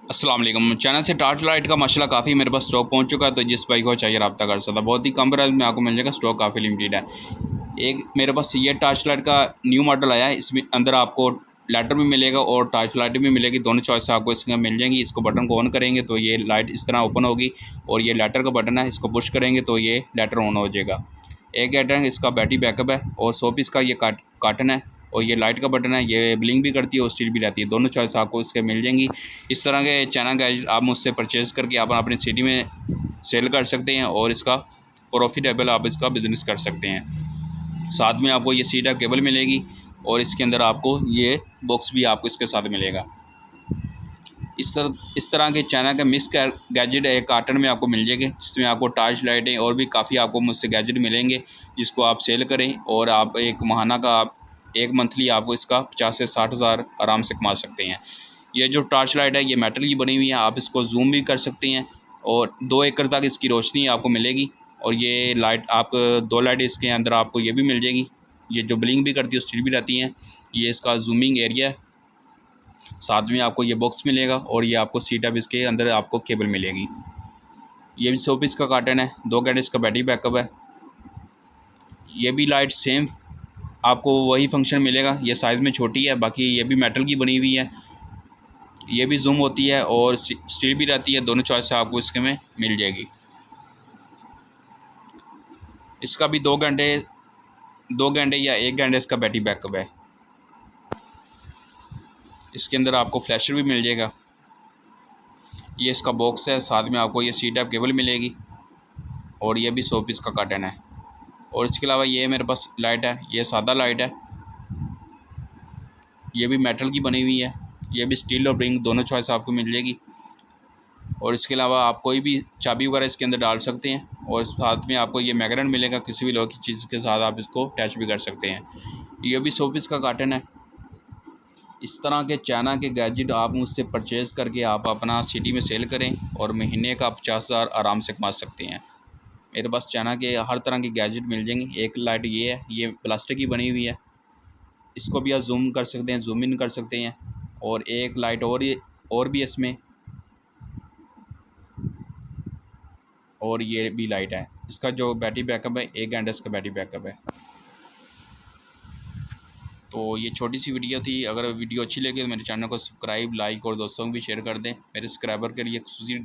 अस्सलाम वालेकुम। चैनल से टार्च लाइट का माशाल्लाह काफ़ी मेरे पास स्टॉक पहुंच चुका है, तो जिस भाई को चाहिए रब्ता कर सकता है। बहुत ही कम प्राइस में आपको मिल जाएगा, स्टॉक काफ़ी लिमिटेड है। एक मेरे पास ये टार्च लाइट का न्यू मॉडल आया है, इसमें अंदर आपको लाइटर भी मिलेगा और टार्च लाइट भी मिलेगी। दोनों चॉइस आपको इसमें मिल जाएंगी। इसको बटन को ऑन करेंगे तो ये लाइट इस तरह ओपन होगी, और ये लाइटर का बटन है, इसको पुश करेंगे तो ये लाइटर ऑन हो जाएगा। एक एडर इसका बैटरी बैकअप है, और 100 पीस का ये कार्टन है, और ये लाइट का बटन है, ये ब्लिंक भी करती है और स्टिल भी रहती है। दोनों चॉइस आपको इसके मिल जाएंगी। इस तरह के चैनल गैजेट आप मुझसे परचेज़ करके आप अपनी सिटी में सेल कर सकते हैं, और इसका प्रॉफिटेबल आप इसका बिज़नेस कर सकते हैं। साथ में आपको ये सीधा केबल मिलेगी, और इसके अंदर आपको ये बॉक्स भी आपको इसके साथ मिलेगा। इस तरह के चैनल का मिक्स गैजेट एक कार्टन में आपको मिल जाएंगे, जिसमें आपको टार्च लाइटें और भी काफ़ी आपको मुझसे गैजेट मिलेंगे, जिसको आप सेल करें और आप एक माहाना का आप एक मंथली आपको इसका 50 से 60 हज़ार आराम से कमा सकते हैं। ये जो टार्च लाइट है ये मेटल की बनी हुई है, आप इसको जूम भी कर सकते हैं, और 2 एकड़ तक इसकी रोशनी आपको मिलेगी। और ये लाइट आप 2 लाइट इसके अंदर आपको ये भी मिल जाएगी, ये जो ब्लिंक भी करती है स्टिल भी रहती हैं। ये इसका जूमिंग एरिया है। साथ में आपको ये बॉक्स मिलेगा, और ये आपको सीट अप इसके अंदर आपको केबल मिलेगी। ये भी 100 पीस का कार्टन है, 2 घंटे इसका बैटरी बैकअप है। ये भी लाइट सेम आपको वही फंक्शन मिलेगा, ये साइज़ में छोटी है, बाकी ये भी मेटल की बनी हुई है। ये भी जूम होती है और स्टिल भी रहती है। दोनों चॉइस आपको इसके में मिल जाएगी। इसका भी 2 घंटे या 1 घंटे इसका बैटरी बैकअप है। इसके अंदर आपको फ्लैशर भी मिल जाएगा। ये इसका बॉक्स है, साथ में आपको ये सी टाइप केबल मिलेगी, और ये भी 100 पीस का कार्टन है। और इसके अलावा ये मेरे पास लाइट है, ये सादा लाइट है, ये भी मेटल की बनी हुई है। ये भी स्टील और ब्रिंक दोनों चॉइस आपको मिल जाएगी। और इसके अलावा आप कोई भी चाबी वगैरह इसके अंदर डाल सकते हैं, और साथ में आपको ये मैग्नेट मिलेगा, किसी भी लोहे की चीज़ के साथ आप इसको अटैच भी कर सकते हैं। ये भी 100 पीस का कार्टन है। इस तरह के चाइना के गैजेट आप मुझसे परचेज़ करके आप अपना सिटी में सेल करें, और महीने का 50 हज़ार आराम से कमा सकते हैं। मेरे पास चाइना के हर तरह के गैजेट मिल जाएंगे। एक लाइट ये है, ये प्लास्टिक की बनी हुई है, इसको भी आप जूम कर सकते हैं, जूम इन कर सकते हैं। और एक लाइट और भी इसमें, और ये भी लाइट है। इसका जो बैटरी बैकअप है 1 घंटे इसका बैटरी बैकअप है। तो ये छोटी सी वीडियो थी। अगर वीडियो अच्छी लगी तो मेरे चैनल को सब्सक्राइब, लाइक और दोस्तों को भी शेयर कर दें। मेरे सब्सक्राइबर के लिए खुशी